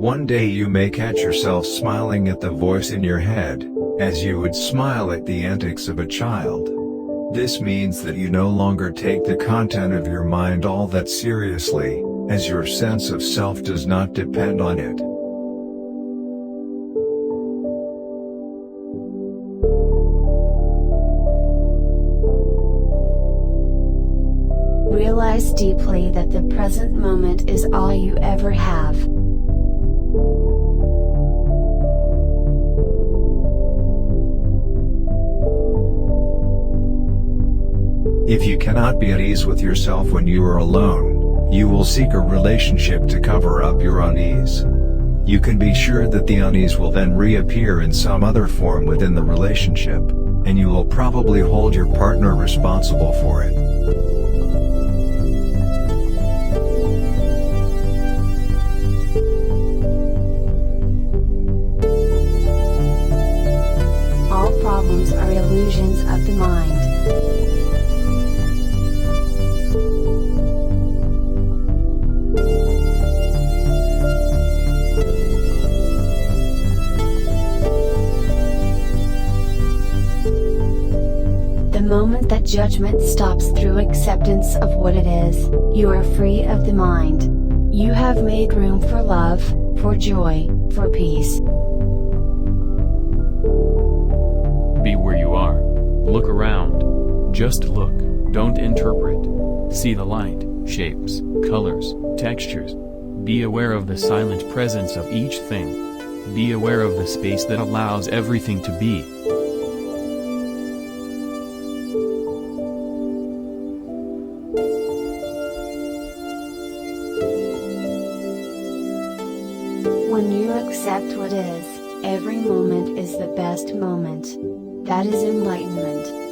One day you may catch yourself smiling at the voice in your head, as you would smile at the antics of a child. This means that you no longer take the content of your mind all that seriously, as your sense of self does not depend on it. Realize deeply that the present moment is all you ever have. If you cannot be at ease with yourself when you are alone, you will seek a relationship to cover up your unease. You can be sure that the unease will then reappear in some other form within the relationship, and you will probably hold your partner responsible for it. All problems are illusions of the mind. The moment that judgment stops through acceptance of what it is, you are free of the mind. You have made room for love, for joy, for peace. Be where you are. Look around. Just look, don't interpret. See the light, shapes, colors, textures. Be aware of the silent presence of each thing. Be aware of the space that allows everything to be. When you accept what is, every moment is the best moment. That is enlightenment.